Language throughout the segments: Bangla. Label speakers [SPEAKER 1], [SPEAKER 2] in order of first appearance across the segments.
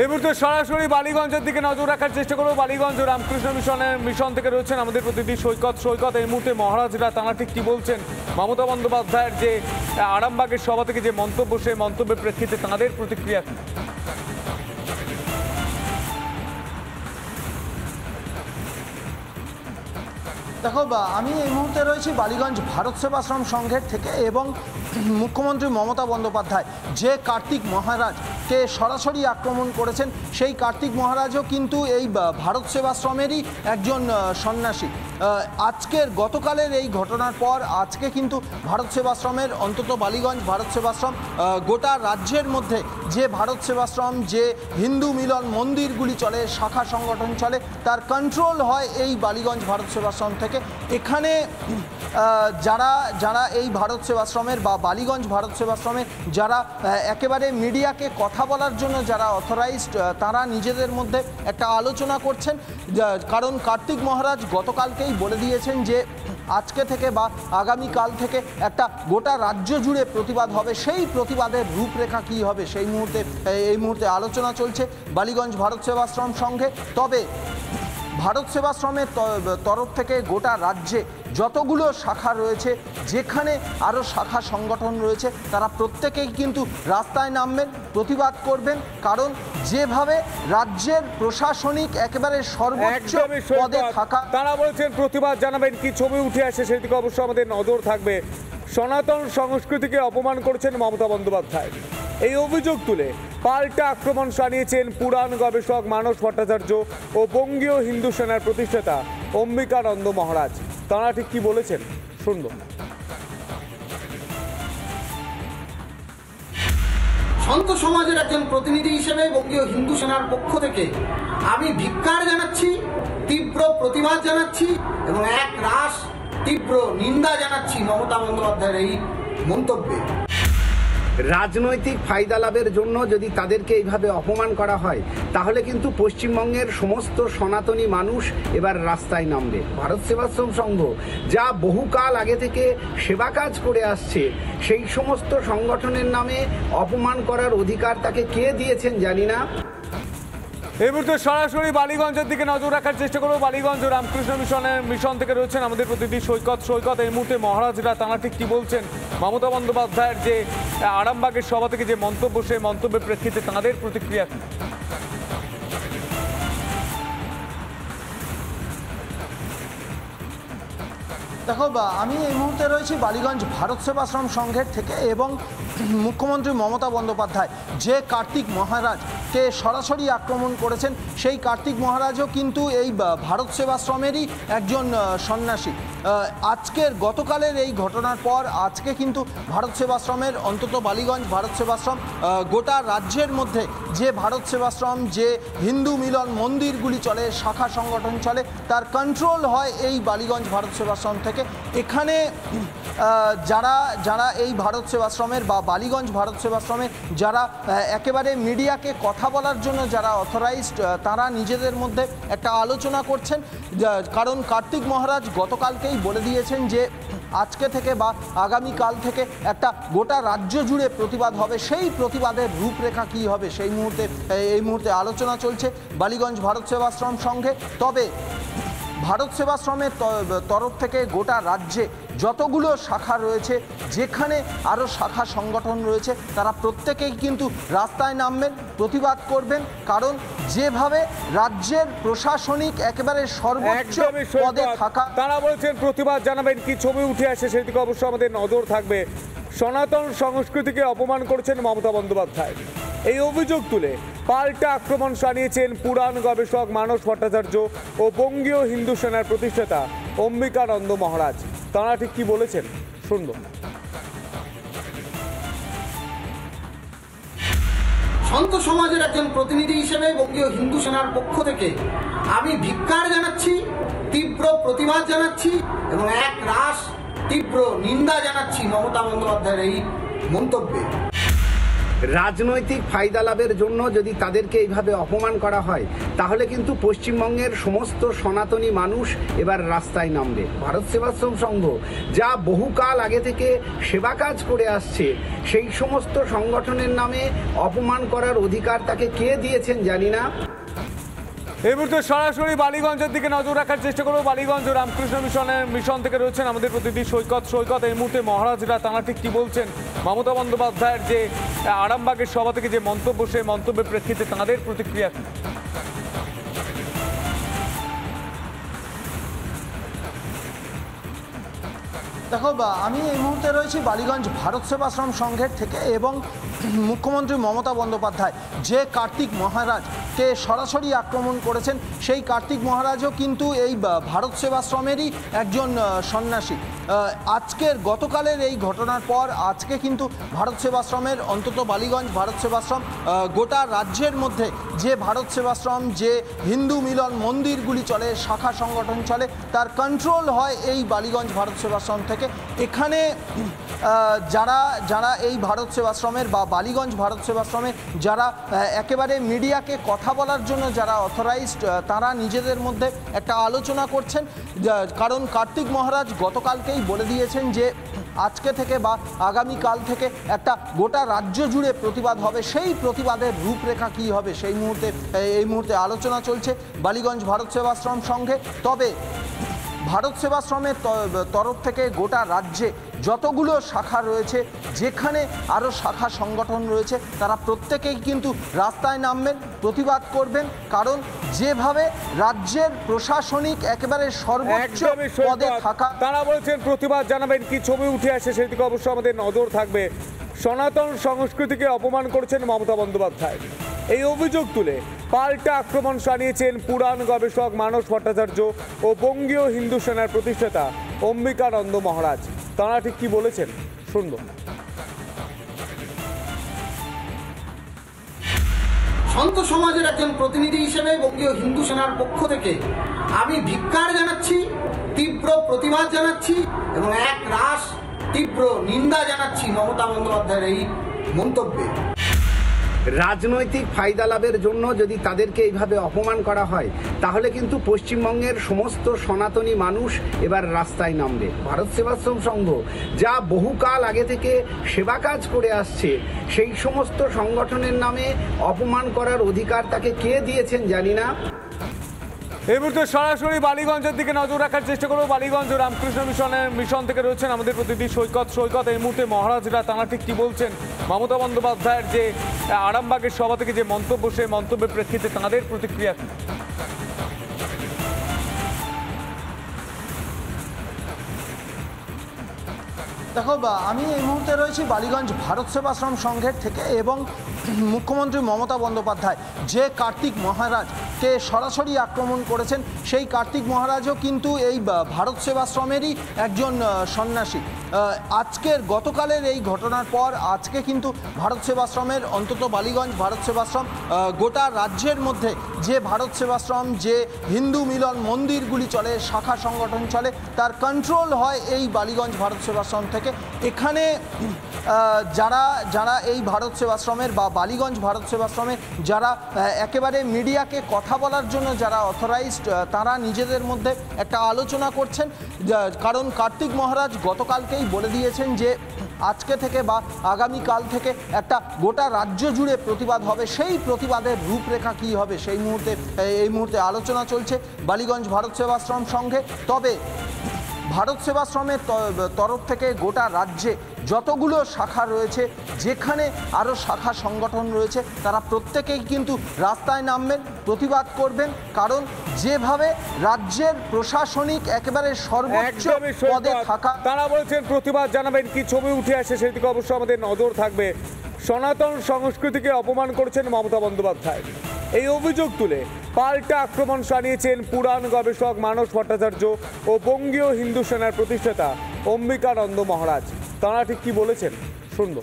[SPEAKER 1] এই মুহূর্তে সরাসরি বালিগঞ্জের দিকে নজর রাখার চেষ্টা করবো। বালিগঞ্জ রামকৃষ্ণ মিশন থেকে রয়েছেন আমাদের প্রতিনিধি সৈকত। এই মুহূর্তে মহারাজরা তারা ঠিক কি বলছেন? মমতা বন্দ্যোপাধ্যায়ের যে আরামবাগের সভা থেকে যে মন্তব্য, সেই মন্তব্যের প্রেক্ষিতে তাঁদের প্রতিক্রিয়া।
[SPEAKER 2] দেখো, আমি এই মুহূর্তে রয়েছি বালিগঞ্জ ভারত সেবাশ্রম সংঘের থেকে এবং মুখ্যমন্ত্রী মমতা বন্দ্যোপাধ্যায় যে কার্তিক মহারাজকে সরাসরি আক্রমণ করেছেন, সেই কার্তিক মহারাজও কিন্তু এই ভারত সেবাশ্রমেরই একজন সন্ন্যাসী। আজকের গতকালের এই ঘটনার পর আজকে কিন্তু ভারত সেবাশ্রমের, অন্তত বালিগঞ্জ ভারত সেবাশ্রম, গোটা রাজ্যের মধ্যে যে ভারত সেবাশ্রম, যে হিন্দু মিলন মন্দিরগুলি চলে, শাখা সংগঠন চলে, তার কন্ট্রোল হয় এই বালিগঞ্জ ভারত সেবাশ্রম থেকে। এখানে যারা এই ভারত সেবাশ্রমের বা বালিগঞ্জ ভারত সেবাশ্রমের যারা একেবারে মিডিয়াকে কথা বলার জন্য যারা অথরাইজড, তারা নিজেদের মধ্যে একটা আলোচনা করছেন। কারণ কার্তিক মহারাজ গতকালকেই বলে দিয়েছেন যে আজকে থেকে বা আগামীকাল থেকে একটা গোটা রাজ্য জুড়ে প্রতিবাদ হবে। সেই প্রতিবাদের রূপরেখা কী হবে এই মুহূর্তে আলোচনা চলছে বালিগঞ্জ ভারত সেবাশ্রম সংঘে। তবে ভারত সেবাশ্রমের তরফ থেকে গোটা রাজ্যে যতগুলো শাখা রয়েছে, যেখানে আরও শাখা সংগঠন রয়েছে, তারা প্রত্যেকেই কিন্তু রাস্তায় নামবেন, প্রতিবাদ করবেন। কারণ যেভাবে রাজ্যের প্রশাসনিক একেবারে সর্বোচ্চ পদে থাকা,
[SPEAKER 1] তারা বলছেন প্রতিবাদ জানাবেন। কি ছবি উঠে আসে সেদিকে অবশ্যই আমাদের নজর থাকবে। সনাতন সংস্কৃতিকে অপমান করেছেন মমতা বন্দ্যোপাধ্যায়, এই অভিযোগ তুলে পাল্টা আক্রমণ শানিয়েছেন পুরাণ গবেষক মানস ভট্টাচার্য ও বঙ্গীয় হিন্দু সেনার প্রতিষ্ঠাতা অম্বিকানন্দ মহারাজ। তাঁরা ঠিক কি বলেছেন শুনব।
[SPEAKER 3] সন্ত সমাজের একজন প্রতিনিধি হিসেবে বঙ্গীয় হিন্দু সেনার পক্ষ থেকে আমি ধিক্কার জানাচ্ছি, তীব্র প্রতিবাদ জানাচ্ছি এবং এক রাশ তীব্র নিন্দা জানাচ্ছি মমতা বন্দ্যোপাধ্যায়ের এই মন্তব্যে।
[SPEAKER 4] রাজনৈতিক ফায়দা লাভের জন্য যদি তাদেরকে এইভাবে অপমান করা হয়, তাহলে কিন্তু পশ্চিমবঙ্গের সমস্ত সনাতনী মানুষ এবার রাস্তায় নামবে। ভারত সেবাশ্রম সংঘ যা বহুকাল আগে থেকে সেবা কাজ করে আসছে, সেই সমস্ত সংগঠনের নামে অপমান করার অধিকার তাকে কে দিয়েছেন জানি না।
[SPEAKER 1] এই মুহূর্তে সরাসরি বালিগঞ্জের দিকে নজর রাখার চেষ্টা করবো। বালিগঞ্জ রামকৃষ্ণ মিশন থেকে রয়েছেন আমাদের প্রতিনিধি সৈকত। এই মুহূর্তে মহারাজরা তারা ঠিক কি বলছেন? মমতা বন্দ্যোপাধ্যায়ের যে আরামবাগের সভা থেকে যে মন্তব্য, সেই মন্তব্যের প্রেক্ষিতে তাঁদের প্রতিক্রিয়া।
[SPEAKER 2] দেখো, আমি এই মুহূর্তে রয়েছি বালিগঞ্জ ভারত সেবাশ্রম সংঘের থেকে এবং মুখ্যমন্ত্রী মমতা বন্দ্যোপাধ্যায় যে কার্তিক মহারাজকে সরাসরি আক্রমণ করেছেন, সেই কার্তিক মহারাজও কিন্তু এই ভারত সেবাশ্রমেরই একজন সন্ন্যাসী। আজকের গতকালের এই ঘটনার পর আজকে কিন্তু ভারত সেবাশ্রমের, অন্তত বালিগঞ্জ ভারত সেবাশ্রম, গোটা রাজ্যের মধ্যে যে ভারত সেবাশ্রম, যে হিন্দু মিলন মন্দিরগুলি চলে, শাখা সংগঠন চলে, তার কন্ট্রোল হয় এই বালিগঞ্জ ভারত সেবাশ্রম থেকে। এখানে যারা এই ভারত সেবাশ্রমের বা বালিগঞ্জ ভারত সেবাশ্রমের যারা একেবারে মিডিয়াকে কথা বলার জন্য যারা অথরাইজড, তারা নিজেদের মধ্যে একটা আলোচনা করছেন। কারণ কার্তিক মহারাজ গতকালকেই বলে দিয়েছেন যে আজকে থেকে বা আগামীকাল থেকে একটা গোটা রাজ্য জুড়ে প্রতিবাদ হবে। সেই প্রতিবাদের রূপরেখা কী হবে এই মুহূর্তে আলোচনা চলছে বালিগঞ্জ ভারত সেবাশ্রম সংঘে। তবে ভারত সেবাশ্রমের তরফ থেকে গোটা রাজ্যে যতগুলো শাখা রয়েছে, যেখানে আরও শাখা সংগঠন রয়েছে, তারা প্রত্যেকেই কিন্তু রাস্তায় নামবেন, প্রতিবাদ করবেন। কারণ যেভাবে রাজ্যের প্রশাসনিক একেবারে সর্বোচ্চ পদে থাকা,
[SPEAKER 1] তারা বলছেন প্রতিবাদ জানাবেন। কি ছবি উঠে আসে সেদিকে অবশ্যই আমাদের নজর থাকবে। সনাতন সংস্কৃতিকে অপমান করেছেন মমতা বন্দ্যোপাধ্যায়, এই অভিযোগ তুলে পাল্টা আক্রমণ শানিয়েছেন পুরাণ গবেষক মানস ভট্টাচার্য ও বঙ্গীয় হিন্দু সেনার প্রতিষ্ঠাতা অম্বিকানন্দ মহারাজ। তাঁরা ঠিক কি বলেছেন শুনব।
[SPEAKER 3] সন্ত সমাজের একজন প্রতিনিধি হিসেবে বঙ্গীয় হিন্দু সেনার পক্ষ থেকে আমি ধিক্কার জানাচ্ছি, তীব্র প্রতিবাদ জানাচ্ছি এবং এক রাশ তীব্র নিন্দা জানাচ্ছি মমতা বন্দ্যোপাধ্যায়ের এই মন্তব্যে।
[SPEAKER 4] রাজনৈতিক ফায়দা লাভের জন্য যদি তাদেরকে এইভাবে অপমান করা হয় তাহলে কিন্তু পশ্চিমবঙ্গের সমস্ত সনাতনী মানুষ এবার রাস্তায় নামবে। ভারত সেবাশ্রম সংঘ যা বহুকাল আগে থেকে সেবা কাজ করে আসছে, সেই সমস্ত সংগঠনের নামে অপমান করার অধিকার তাকে কে দিয়েছেন জানি না।
[SPEAKER 1] এই মুহূর্তে সরাসরি বালিগঞ্জের দিকে নজর রাখার চেষ্টা করবো। বালিগঞ্জ রামকৃষ্ণ মিশন থেকে রয়েছেন আমাদের প্রতিনিধি সৈকত। এই মুহূর্তে মহারাজরা তারা ঠিক কি বলছেন? মমতা বন্দ্যোপাধ্যায়ের যে আরামবাগের সভা থেকে যে মন্তব্য, সেই মন্তব্যের প্রেক্ষিতে তাঁদের প্রতিক্রিয়া কি?
[SPEAKER 2] দেখো, আমি এই মুহূর্তে রয়েছি বালিগঞ্জ ভারত সেবাশ্রম সংঘের থেকে এবং মুখ্যমন্ত্রী মমতা বন্দ্যোপাধ্যায় যে কার্তিক মহারাজকে সরাসরি আক্রমণ করেছেন, সেই কার্তিক মহারাজও কিন্তু এই ভারত সেবাশ্রমেরই একজন সন্ন্যাসী। আজকের গতকালের এই ঘটনার পর আজকে কিন্তু ভারত সেবাশ্রমের, অন্তত বালিগঞ্জ ভারত সেবাশ্রম গোটা রাজ্যের মধ্যে যে ভারত সেবাশ্রম, যে হিন্দু মিলন মন্দিরগুলি চলে, শাখা সংগঠন চলে, তার কন্ট্রোল হয় এই বালিগঞ্জ ভারত সেবাশ্রম থেকে। এখানে যারা এই ভারত সেবাশ্রমের বা বালিগঞ্জ ভারত সেবাশ্রমের যারা একেবারে মিডিয়াকে কথা বলার জন্য যারা অথরাইজড, তারা নিজেদের মধ্যে একটা আলোচনা করছেন। কারণ কার্তিক মহারাজ গতকালকেই বলে দিয়েছেন যে আজকে থেকে বা আগামীকাল থেকে একটা গোটা রাজ্য জুড়ে প্রতিবাদ হবে। সেই প্রতিবাদের রূপরেখা কী হবে এই মুহূর্তে আলোচনা চলছে বালিগঞ্জ ভারত সেবাশ্রম সংঘে। তবে ভারত সেবাশ্রমের তরফ থেকে গোটা রাজ্যে যতগুলো শাখা রয়েছে, যেখানে আরও শাখা সংগঠন রয়েছে, তারা প্রত্যেকেই কিন্তু রাস্তায় নামবেন, প্রতিবাদ করবেন। কারণ যেভাবে রাজ্যের প্রশাসনিক একেবারে সর্বোচ্চ পদে থাকা,
[SPEAKER 1] তারা বলেছেন প্রতিবাদ জানাবেন। কি ছবি উঠে আসে সেদিকে অবশ্যই আমাদের নজর থাকবে। সনাতন সংস্কৃতিকে অপমান করেছেন মমতা বন্দ্যোপাধ্যায়, এই অভিযোগ তুলে পাল্টা আক্রমণ শানিয়েছেন পুরাণ গবেষক মানস ভট্টাচার্য ও বঙ্গীয় হিন্দু সেনার প্রতিষ্ঠাতা অম্বিকানন্দ মহারাজ। তারা ঠিক কি বলেছেন শুনব।
[SPEAKER 3] সন্ত সমাজের একজন প্রতিনিধি হিসেবে বঙ্গীয় হিন্দু সেনার পক্ষ থেকে আমি ধিক্কার জানাচ্ছি, তীব্র প্রতিবাদ জানাচ্ছি এবং এক রাশ তীব্র নিন্দা জানাচ্ছি মমতা বন্দ্যোপাধ্যায়ের এই মন্তব্যে।
[SPEAKER 4] রাজনৈতিক ফায়দা লাভের জন্য যদি তাদেরকে এইভাবে অপমান করা হয় তাহলে কিন্তু পশ্চিমবঙ্গের সমস্ত সনাতনী মানুষ এবার রাস্তায় নামবে। ভারত সেবাশ্রম সংঘ যা বহুকাল আগে থেকে সেবা কাজ করে আসছে, সেই সমস্ত সংগঠনের নামে অপমান করার অধিকার তাকে কে দিয়েছেন জানি না।
[SPEAKER 1] এই মুহূর্তে সরাসরি বালিগঞ্জের দিকে নজর রাখার চেষ্টা করবো। বালিগঞ্জ রামকৃষ্ণ মিশন থেকে রয়েছেন আমাদের প্রতিনিধি সৈকত। এই মুহূর্তে মহারাজরা তারা ঠিক কি বলছেন? মমতা বন্দ্যোপাধ্যায়ের যে আরামবাগের সভা থেকে যে মন্তব্য, সেই মন্তব্যের প্রেক্ষিতে তাঁদের প্রতিক্রিয়া কি?
[SPEAKER 2] দেখো, আমি এই মুহূর্তে রয়েছি বালিগঞ্জ ভারত সেবাশ্রম সংঘের থেকে এবং মুখ্যমন্ত্রী মমতা বন্দ্যোপাধ্যায় যে কার্তিক মহারাজকে সরাসরি আক্রমণ করেছেন, সেই কার্তিক মহারাজও কিন্তু এই ভারত সেবাশ্রমেরই একজন সন্ন্যাসী। আজকের গতকালের এই ঘটনার পর আজকে কিন্তু ভারত সেবাশ্রমের, অন্তত বালিগঞ্জ ভারত সেবাশ্রম গোটা রাজ্যের মধ্যে যে ভারত সেবাশ্রম, যে হিন্দু মিলন মন্দিরগুলি চলে, শাখা সংগঠন চলে, তার কন্ট্রোল হয় এই বালিগঞ্জ ভারত সেবাশ্রম থেকে। এখানে যারা এই ভারত সেবাশ্রমের বা বালিগঞ্জ ভারত সেবাশ্রমের যারা একেবারে মিডিয়াকে কথা বলার জন্য যারা অথরাইজড, তারা নিজেদের মধ্যে একটা আলোচনা করছেন। কারণ কার্তিক মহারাজ গতকালকেই বলে দিয়েছেন যে আজকে থেকে বা আগামীকাল থেকে একটা গোটা রাজ্য জুড়ে প্রতিবাদ হবে। সেই প্রতিবাদের রূপরেখা কী হবে এই মুহূর্তে আলোচনা চলছে বালিগঞ্জ ভারত সেবাশ্রম সংঘে। তবে ভারত সেবাশ্রমের তরফ থেকে গোটা রাজ্যে যতগুলো শাখা রয়েছে, যেখানে আরও শাখা সংগঠন রয়েছে, তারা প্রত্যেকেই কিন্তু রাস্তায় নামবেন, প্রতিবাদ করবেন। কারণ যেভাবে রাজ্যের প্রশাসনিক একেবারে সর্বোচ্চ পদে থাকা,
[SPEAKER 1] তারা বলেছেন প্রতিবাদ জানাবেন। কি ছবি উঠে আসে সেদিকে অবশ্যই আমাদের নজর থাকবে। সনাতন সংস্কৃতিকে অপমান করেছেন মমতা বন্দ্যোপাধ্যায়, এই অভিযোগ তুলে পাল্টা আক্রমণ শানিয়েছেন পুরাণ গবেষক মানস ভট্টাচার্য ও বঙ্গীয় হিন্দু সেনার প্রতিষ্ঠাতা অম্বিকানন্দ মহারাজ। তারা ঠিক কি বলেছেন শুনব।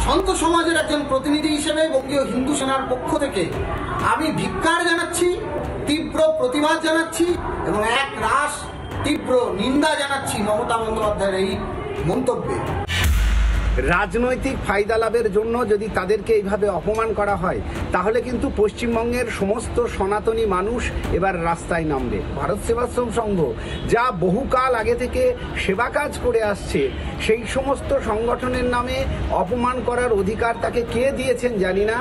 [SPEAKER 3] সন্ত সমাজের একজন প্রতিনিধি হিসেবে বঙ্গীয় হিন্দু সেনার পক্ষ থেকে আমি ধিক্কার জানাচ্ছি, তীব্র প্রতিবাদ জানাচ্ছি এবং এক রাশ তীব্র নিন্দা জানাচ্ছি মমতা বন্দ্যোপাধ্যায়ের এই মন্তব্যে।
[SPEAKER 4] রাজনৈতিক ফায়দা লাভের জন্য যদি তাদেরকে এইভাবে অপমান করা হয় তাহলে কিন্তু পশ্চিমবঙ্গের সমস্ত সনাতনী মানুষ এবার রাস্তায় নামবে। ভারত সেবাশ্রম সংঘ যা বহুকাল আগে থেকে সেবা কাজ করে আসছে, সেই সমস্ত সংগঠনের নামে অপমান করার অধিকার তাকে কে দিয়েছেন জানি না,